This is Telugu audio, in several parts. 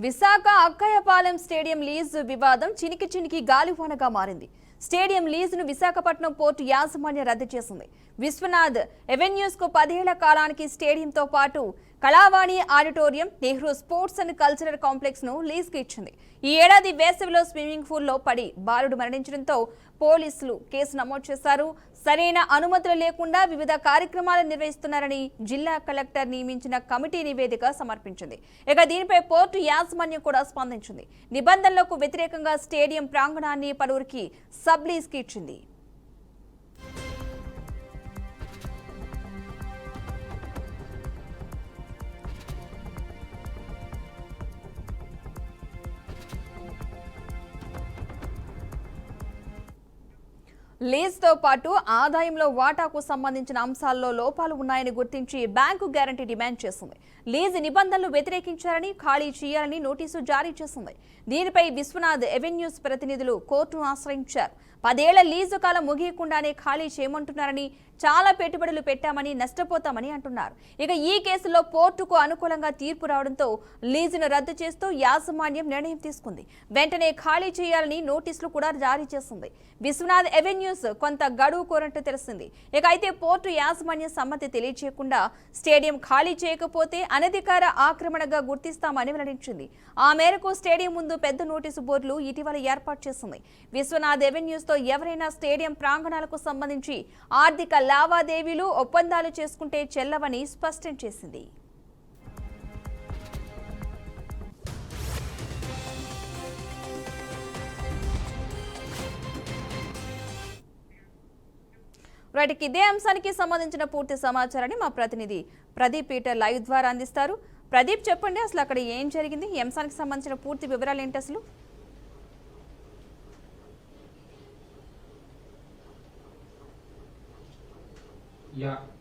విశాఖ అక్కయ్యపాలెం స్టేడియం లీజు వివాదం చినికి గాలివానగా మారింది. స్టేడియం లీజును విశాఖపట్నం పోర్టు యాజమాన్యం రద్దు చేసింది. విశ్వనాథ్ ఎవెన్యూస్ కు 10 ఏళ్ల కాలానికి స్టేడియంతో పాటు Kalavani auditorium, Nehru sports and cultural complex ను లీజుకు ఇచ్చింది. ఈ ఏడాది వేసవిలో స్విమ్మింగ్ పూల్లో పడి బాలుడు మరణించడంతో పోలీసులు కేసు నమోదు చేశారు. సరైన అనుమతులు లేకుండా వివిధ కార్యక్రమాలు నిర్వహిస్తున్నారని జిల్లా కలెక్టర్ నియమించిన కమిటీ నివేదిక సమర్పించింది. ఇక దీనిపై పోర్టు యాజమాన్యం కూడా స్పందించింది. నిబంధనలకు వ్యతిరేకంగా స్టేడియం ప్రాంగణాన్ని పలువురికి సబ్ లీజ్కి ఇచ్చింది. లీజ్తో పాటు ఆదాయంలో వాటాకు సంబంధించిన అంశాల్లో లోపాలు ఉన్నాయని గుర్తించి బ్యాంకు గ్యారంటీ డిమాండ్ చేసింది. లీజ్ నిబంధనలు వ్యతిరేకించారని, ఖాళీ చేయాలని నోటీసు జారీ చేసింది. దీనిపై విశ్వనాథ్ ఎవెన్యూస్ ప్రతినిధులు కోర్టును ఆశ్రయించారు. 10 ఏళ్ల లీజు కాలం ముగియకుండానే ఖాళీ చేయమంటున్నారని, చాలా పెట్టుబడులు పెట్టామని నష్టపోతామని అంటున్నారు. ఇక ఈ కేసులో పోర్టుకు అనుకూలంగా తీర్పు రావడంతో లీజును రద్దు చేస్తూ యాజమాన్యం నిర్ణయం తీసుకుంది. వెంటనే ఖాళీ చేయాలని నోటీసులు కూడా జారీ చేసింది. విశ్వనాథ్ ఎవెన్యూస్ కొంత గడువు కోరినట్టు తెలిసింది. ఇక అయితే పోర్టు యాజమాన్యం సమ్మతి తెలియజేయకుండా స్టేడియం ఖాళీ చేయకపోతే అనధికార ఆక్రమణగా గుర్తిస్తామని వెల్లడించింది. ఆ మేరకు స్టేడియం ముందు పెద్ద నోటీసు బోర్డులు ఇటీవల ఏర్పాటు చేసింది. విశ్వనాథ్ ఎవెన్యూస్ తో ఎవరైనా స్టేడియం ప్రాంగణాలకు సంబంధించి ఆర్థిక లావాదేవీలు, ఒప్పందాలు చేసుకుంటే చెల్లవని స్పష్టం చేసింది. రైట్, ఇదే అంశానికి సంబంధించిన పూర్తి సమాచారాన్ని మా ప్రతినిధి ప్రదీప్ పీటర్ లైవ్ ద్వారా అందిస్తారు. ప్రదీప్, చెప్పండి, అసలు అక్కడ ఏం జరిగింది? ఈ అంశానికి సంబంధించిన పూర్తి వివరాలు ఏంటి అసలు?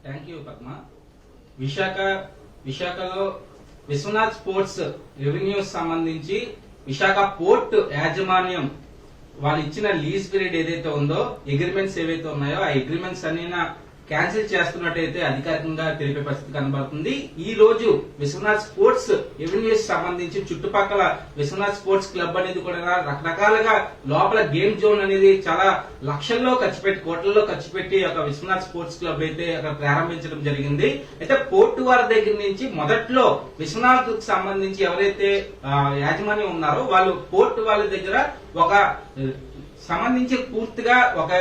Thank you Padma. విశాఖలో విశ్వనాథ్ స్పోర్ట్స్ రెవెన్యూస్ సంబంధించి విశాఖ పోర్ట్ యాజమాన్యం వాళ్ళు ఇచ్చిన లీజ్ పీరియడ్ ఏదైతే ఉందో, అగ్రిమెంట్స్ ఏవైతే ఉన్నాయో ఆ అగ్రిమెంట్స్ అన్ని క్యాన్సిల్ చేస్తున్నట్టయితే అధికారికంగా తెలిపే పరిస్థితి కనబడుతుంది. ఈ రోజు విశ్వనాథ్ స్పోర్ట్స్ రెవెన్యూస్ సంబంధించి చుట్టుపక్కల విశ్వనాథ్ స్పోర్ట్స్ క్లబ్ అనేది కూడా రకరకాలుగా లోపల గేమ్ జోన్ అనేది చాలా లక్షల్లో ఖర్చు పెట్టి, కోట్లలో ఖర్చు పెట్టి ఒక విశ్వనాథ్ స్పోర్ట్స్ క్లబ్ అయితే అక్కడ ప్రారంభించడం జరిగింది. అయితే పోర్టు వారి దగ్గర నుంచి మొదట్లో విశ్వనాథ్ కు సంబంధించి ఎవరైతే యాజమాన్యం ఉన్నారో వాళ్ళు పోర్టు వాళ్ళ దగ్గర ఒక సంబంధించి పూర్తిగా ఒక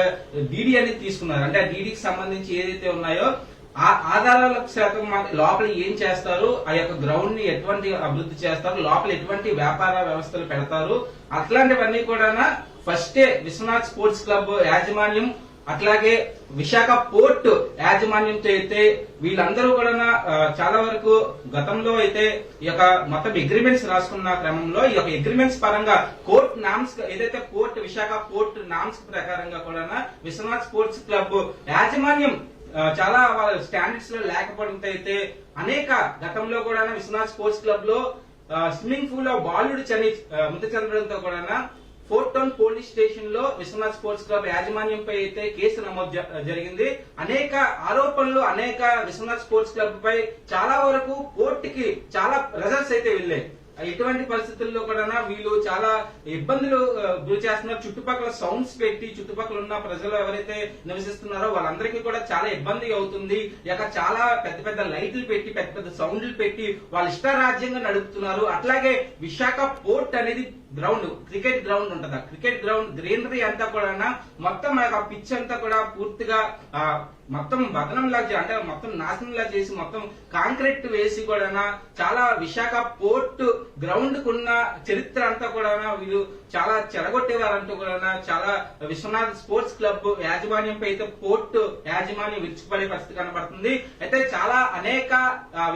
డీడీ అనేది తీసుకున్నారు. అంటే ఆ డీడీకి సంబంధించి ఏదైతే ఉన్నాయో ఆ ఆధారాల శాతం లోపల ఏం చేస్తారు, ఆ యొక్క గ్రౌండ్ ని ఎటువంటి అభివృద్ధి చేస్తారు, లోపల ఎటువంటి వ్యాపార వ్యవస్థలు పెడతారు, అట్లాంటివన్నీ కూడా ఫస్టే విశ్వనాథ్ స్పోర్ట్స్ క్లబ్ యాజమాన్యం అట్లాగే విశాఖ పోర్ట్ యాజమాన్యంతో అయితే వీళ్ళందరూ కూడా చాలా వరకు గతంలో అయితే ఈ యొక్క మొత్తం అగ్రిమెంట్స్ రాసుకున్న క్రమంలో ఈ యొక్క అగ్రిమెంట్స్ పరంగా కోర్ట్ నామ్స్ ఏదైతే పోర్ట్ విశాఖ పోర్ట్ నామ్స్ ప్రకారంగా కూడా విశ్వనాథ్ స్పోర్ట్స్ క్లబ్ యాజమాన్యం చాలా స్టాండర్డ్స్ లో లేకపోవడంతో అయితే అనేక గతంలో కూడా విశ్వనాథ్ స్పోర్ట్స్ క్లబ్ లో స్విమ్మింగ్ పూల్ లో బాలుడు మృతి చెందడంతో కూడా ఫోర్ట్ టౌన్ పోలీస్ స్టేషన్ లో విశ్వనాథ్ స్పోర్ట్స్ క్లబ్ యాజమాన్యంపై అయితే కేసు నమోదు జరిగింది. అనేక ఆరోపణలు అనేక విశ్వనాథ్ స్పోర్ట్స్ క్లబ్ పై చాలా వరకు కోర్టుకి చాలా రిజల్ట్స్ అయితే వెళ్ళాయి. ఇటువంటి పరిస్థితుల్లో కూడా వీళ్ళు చాలా ఇబ్బందులు గురి చేస్తున్నారు. చుట్టుపక్కల సౌండ్స్ పెట్టి చుట్టుపక్కల ఉన్న ప్రజలు ఎవరైతే నివసిస్తున్నారో వాళ్ళందరికీ కూడా చాలా ఇబ్బంది అవుతుంది. ఇక చాలా పెద్ద పెద్ద లైట్లు పెట్టి పెద్ద పెద్ద సౌండ్లు పెట్టి వాళ్ళ ఇష్టారాజ్యంగా నడుపుతున్నారు. అట్లాగే విశాఖ పోర్ట్ అనేది గ్రౌండ్, క్రికెట్ గ్రౌండ్ ఉంటది. క్రికెట్ గ్రౌండ్ గ్రీనరీ అంతా కూడా మొత్తం ఆ పిచ్ అంతా కూడా పూర్తిగా మొత్తం బదనంలా అంటే మొత్తం నాశనంలా చేసి మొత్తం కాంక్రీట్ వేసి కూడా చాలా విశాఖ పోర్ట్ గ్రౌండ్ కున్న చరిత్ర అంతా కూడా వీళ్ళు చాలా చెడగొట్టేవారంటూ కూడా చాలా విశ్వనాథ్ స్పోర్ట్స్ క్లబ్ యాజమాన్యంపై అయితే పోర్ట్ యాజమాన్యం విరుచుకుపడే పరిస్థితి కనబడుతుంది. అయితే చాలా అనేక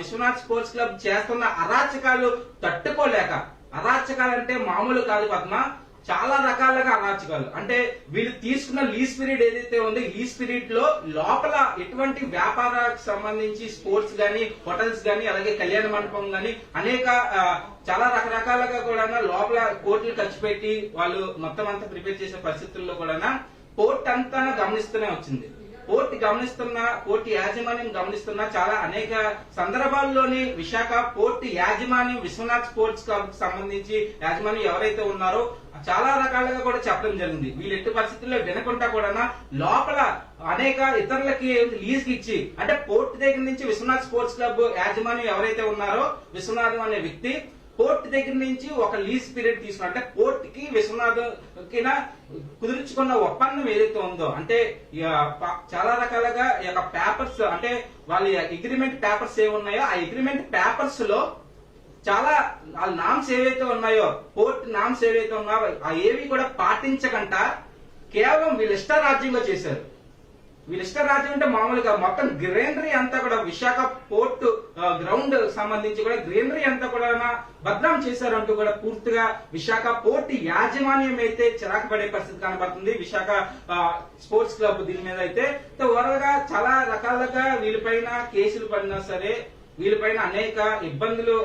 విశ్వనాథ్ స్పోర్ట్స్ క్లబ్ చేస్తున్న అరాచకాలు తట్టుకోలేక, అరాచకాలంటే మామూలు కాదు పద్మ, చాలా రకాలుగా అరాచకాలు. అంటే వీళ్ళు తీసుకున్న లీజ్ పీరియడ్ ఏదైతే ఉందో లీజ్ పీరియడ్ లో లోపల ఎటువంటి వ్యాపారానికి సంబంధించి స్పోర్ట్స్ గానీ, హోటల్స్ గానీ, అలాగే కళ్యాణ మండపం గానీ అనేక చాలా రకరకాలుగా కూడా లోపల కోట్లు ఖర్చు పెట్టి వాళ్ళు మొత్తం అంతా ప్రిపేర్ చేసే పరిస్థితుల్లో కూడా పోర్ట్ అంతా గమనిస్తూనే వచ్చింది. పోర్టు యాజమాన్యం గమనిస్తున్న చాలా అనేక సందర్భాల్లోని విశాఖ పోర్టు యాజమాన్యం విశ్వనాథ్ స్పోర్ట్స్ క్లబ్ సంబంధించి యాజమాన్యం ఎవరైతే ఉన్నారో చాలా రకాలుగా కూడా చెప్పడం జరిగింది. వీళ్ళు ఎట్టి పరిస్థితుల్లో వినకుండా కూడా లోపల అనేక ఇతరులకి లీజ్ ఇచ్చి, అంటే పోర్టు దగ్గర నుంచి విశ్వనాథ్ స్పోర్ట్స్ క్లబ్ యాజమాన్యం ఎవరైతే ఉన్నారో విశ్వనాథం అనే వ్యక్తి పోర్ట్ దగ్గర నుంచి ఒక లీజ్ పీరియడ్ తీసుకున్న, అంటే పోర్ట్ కి విశ్వనాథ్ కి కుదుర్చుకున్న ఒప్పందం ఏదైతే ఉందో, అంటే చాలా రకాలుగా ఈ యొక్క పేపర్స్, అంటే వాళ్ళ అగ్రిమెంట్ పేపర్స్ ఏమున్నాయో ఆ అగ్రిమెంట్ పేపర్స్ లో చాలా వాళ్ళ నామ్స్ ఏవైతే ఉన్నాయో, పోర్ట్ నామ్స్ ఏవైతే ఉన్నాయో ఆ ఏవి కూడా పాటించకుండా కేవలం వీళ్ళ ఇష్టారాజ్యంగా చేశారు. వీళ్ళ ఇష్టారాజ్యం అంటే మామూలుగా మొత్తం గ్రీనరీ అంతా కూడా విశాఖ పోర్ట్ గ్రౌండ్ సంబంధించి కూడా గ్రీనరీ అంతా కూడా బద్నాం చేశారంటూ కూడా పూర్తిగా విశాఖ పోర్ట్ యాజమాన్యం అయితే చిరాకు పడే పరిస్థితి కనబడుతుంది. విశాఖ స్పోర్ట్స్ క్లబ్ దీని మీద అయితే ఓవరాల్ గా చాలా రకాలుగా వీళ్ళపైన కేసులు పడినా సరే, వీళ్ళపైన అనేక ఇబ్బందులు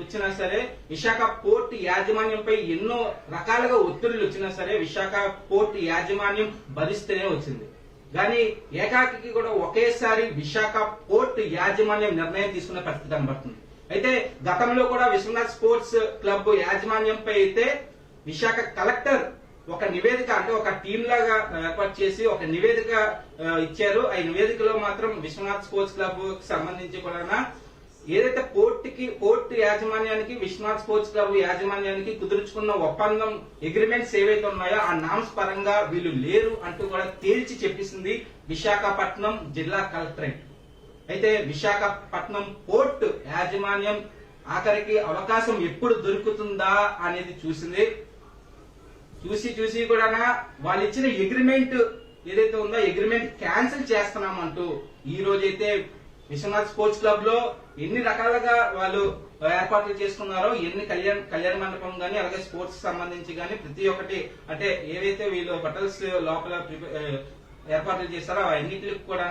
వచ్చినా సరే, విశాఖ పోర్ట్ యాజమాన్యంపై ఎన్నో రకాలుగా ఒత్తిళ్లు వచ్చినా సరే విశాఖ పోర్ట్ యాజమాన్యం భరిస్తూనే వచ్చింది. కానీ ఏకాకి కూడా ఒకేసారి విశాఖ పోర్ట్ యాజమాన్యం నిర్ణయం తీసుకునే పరిస్థితి కనబడుతుంది. అయితే గతంలో కూడా విశ్వనాథ్ స్పోర్ట్స్ క్లబ్ యాజమాన్యంపై అయితే విశాఖ కలెక్టర్ ఒక నివేదిక, అంటే ఒక టీం లాగా ఏర్పాటు చేసి ఒక నివేదిక ఇచ్చారు. ఆ నివేదికలో మాత్రం విశ్వనాథ్ స్పోర్ట్స్ క్లబ్ సంబంధించి కూడా ఏదైతే పోర్ట్ యాజమాన్యానికి విశ్వనాథ్ స్పోర్ట్స్ క్లబ్ యాజమాన్యానికి కుదుర్చుకున్న ఒప్పందం అగ్రిమెంట్స్ ఏవైతే ఉన్నాయో ఆ నామ్స్ పరంగా వీళ్ళు లేరు అంటూ కూడా తేల్చి చెప్పేసింది విశాఖపట్నం జిల్లా కలెక్టరేట్. అయితే విశాఖపట్నం పోర్ట్ యాజమాన్యం ఆఖరికి అవకాశం ఎప్పుడు దొరుకుతుందా అనేది చూసింది. చూసి కూడా వాళ్ళు ఇచ్చిన అగ్రిమెంట్ ఏదైతే ఉందో అగ్రిమెంట్ క్యాన్సిల్ చేస్తున్నామంటూ ఈ రోజైతే విశ్వనాథ్ స్పోర్ట్స్ క్లబ్ లో ఎన్ని రకాలుగా వాళ్ళు ఏర్పాట్లు చేసుకున్నారో, ఎన్ని కళ్యాణ మండపం గానీ అలాగే స్పోర్ట్స్ సంబంధించి గానీ ప్రతి ఒక్కటి, అంటే ఏవైతే వీళ్ళు హోటల్స్ లోపల ఏర్పాట్లు చేస్తారో అవన్నిటికి కూడా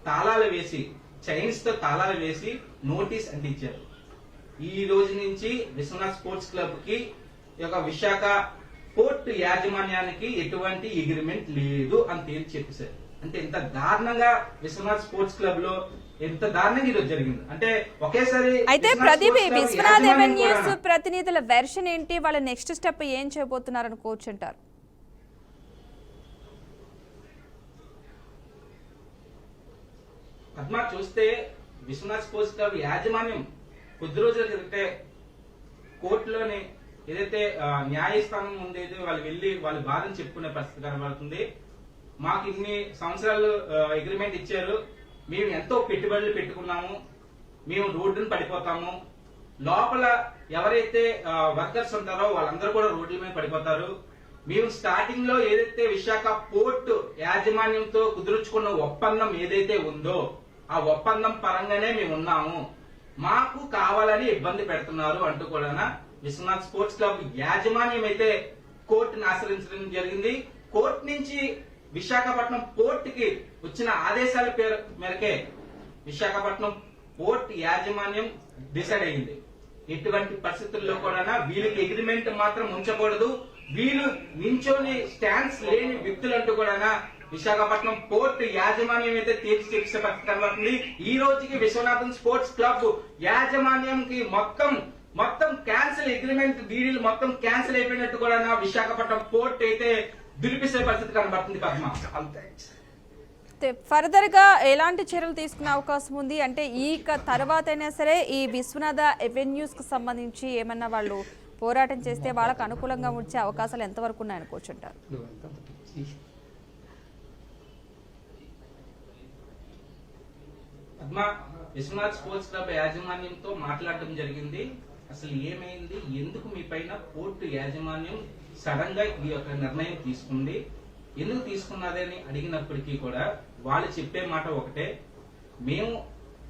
తాళాలు వేసి, చైన్స్ తో తాళాలు వేసి నోటీస్ అంటించారు. ఈ రోజు నుంచి విశ్వనాథ్ స్పోర్ట్స్ క్లబ్ కి విశాఖ పోర్ట్ యాజమాన్యానికి ఎటువంటి అగ్రిమెంట్ లేదు అని తేల్చి చెప్పేశారు. అంటే ఇంత దారుణంగా విశ్వనాథ్ స్పోర్ట్స్ క్లబ్ లో ఎంత దారుణంగా ఈరోజు జరిగింది అంటే ఒకేసారి. అయితే ప్రదీప్, విశ్వనాథ్ ఎవెన్యూస్ ప్రతినిధుల వెర్షన్ ఏంటి, వాళ్ళ నెక్స్ట్ స్టెప్ ఏం చేయబోతున్నారు అనుకోవచ్చు అంటారు? పద్మా, చూస్తే విశ్వనాథ్ స్పోర్ట్స్ క్లబ్ యాజమాన్యం కొద్ది రోజుల క్రితే కోర్టులోని ఏదైతే న్యాయస్థానం ఉండేది వాళ్ళు వెళ్లి వాళ్ళ బాధను చెప్పుకునే పరిస్థితి కనబడుతుంది. మాకు ఇన్ని సంవత్సరాలు అగ్రిమెంట్ ఇచ్చారు, మేము ఎంతో పెట్టుబడులు పెట్టుకున్నాము, మేము రోడ్డును పడిపోతాము, లోపల ఎవరైతే వర్కర్స్ ఉంటారో వాళ్ళందరూ కూడా రోడ్ల మీద పడిపోతారు. మేము స్టార్టింగ్ లో ఏదైతే విశాఖ పోర్టు యాజమాన్యంతో కుదుర్చుకున్న ఒప్పందం ఏదైతే ఉందో ఆ ఒప్పందం పరంగానే మేము ఉన్నాము, మాకు కావాలని ఇబ్బంది పెడుతున్నారు అంటూ కూడా విశ్వనాథ్ స్పోర్ట్స్ క్లబ్ యాజమాన్యం అయితే కోర్టును ఆశ్రయించడం జరిగింది. కోర్టు నుంచి విశాఖపట్నం పోర్ట్ కి వచ్చిన ఆదేశాల మేరకే విశాఖపట్నం పోర్ట్ యాజమాన్యం డిసైడ్ అయింది. ఎటువంటి పరిస్థితుల్లో కూడా వీళ్ళకి అగ్రిమెంట్ మాత్రం ఉంచకూడదు, వీళ్ళు నించోని స్టాండ్స్ లేని వ్యక్తులంటూ కూడా విశాఖపట్నం పోర్ట్ యాజమాన్యం అయితే తేల్చి చెప్పే పరిస్థితి కనబడుతుంది. ఈ రోజుకి విశ్వనాథన్ స్పోర్ట్స్ క్లబ్ యాజమాన్యంకి మొత్తం క్యాన్సిల్ అగ్రిమెంట్ డీడీలు మొత్తం క్యాన్సిల్ అయిపోయినట్టు కూడా విశాఖపట్నం పోర్ట్ అయితే దులిపిసే పరిస్థితి కనబడుతుంది. పద్మ, ఫర్దర్ గా ఎలాంటి చర్యలు తీసుకునే అవకాశం ఉంది అంటే ఈ తర్వాత అయినా సరే ఈ విశ్వనాథ ఎవెన్యూస్ కు సంబంధించి ఏమన్నా వాళ్ళు పోరాటం చేస్తే వాళ్ళకు అనుకూలంగా వచ్చే అవకాశాలు ఎంతవరకు ఉన్నాయనుకోవచ్చు అంటారు? పద్మ, విశ్వనాథ్ స్పోర్ట్స్ క్లబ్ యాజమాన్యంతో మాట్లాడడం జరిగింది. అసలు ఏమైంది, ఎందుకు మీ పైన పోర్టు యాజమాన్యం సడన్ గా ఈ యొక్క నిర్ణయం తీసుకుంది, ఎందుకు తీసుకున్నదని అడిగినప్పటికీ కూడా వాళ్ళు చెప్పే మాట ఒకటే, మేము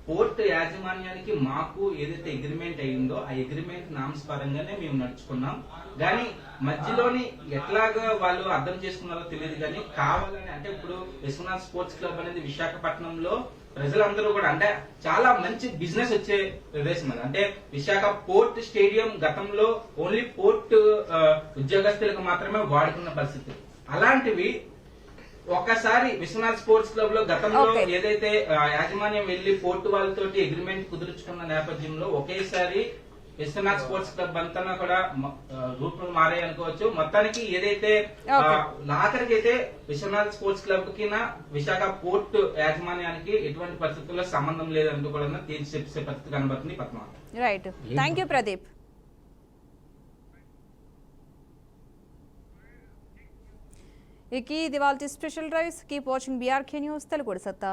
పోర్టు యాజమాన్యానికి మాకు ఏదైతే అగ్రిమెంట్ అయిందో ఆ అగ్రిమెంట్ నామ్స్ పరంగానే మేము నడుచుకున్నాం, కానీ మధ్యలోని ఎట్లాగా వాళ్ళు అర్థం చేసుకున్నారో తెలియదు, కానీ కావాలని, అంటే ఇప్పుడు విశ్వనాథ్ స్పోర్ట్స్ క్లబ్ అనేది విశాఖపట్నంలో ప్రజలందరూ కూడా, అంటే చాలా మంచి బిజినెస్ వచ్చే ప్రదేశం అది. అంటే విశాఖ పోర్ట్ స్టేడియం గతంలో ఓన్లీ పోర్ట్ ఉద్యోగస్తులకు మాత్రమే వాడుకున్న పరిస్థితి. అలాంటివి ఒక్కసారి విశ్వనాథ్ స్పోర్ట్స్ క్లబ్ లో గతంలో Okay. ఏదైతే యాజమాన్యం వెళ్లి పోర్టు వాళ్ళతోటి అగ్రిమెంట్ కుదుర్చుకున్న నేపథ్యంలో ఒకేసారి విశ్వనాథ్ స్పోర్ట్స్ క్లబ్ అంతా కూడా రూపులు మారాయి అనుకోవచ్చు. మొత్తానికి ఏదైతే Okay. ఆఖరికి అయితే విశ్వనాథ్ స్పోర్ట్స్ క్లబ్ కి విశాఖ పోర్టు యాజమాన్యానికి ఎటువంటి పరిస్థితుల్లో సంబంధం లేదంటూ కూడా తేల్చి చెప్పే పరిస్థితి కనబడుతుంది Padma. Right, thank you Pradeep. ఇది వాళ్ళ special drives. Keep watching BRK news Telugu సత్తా.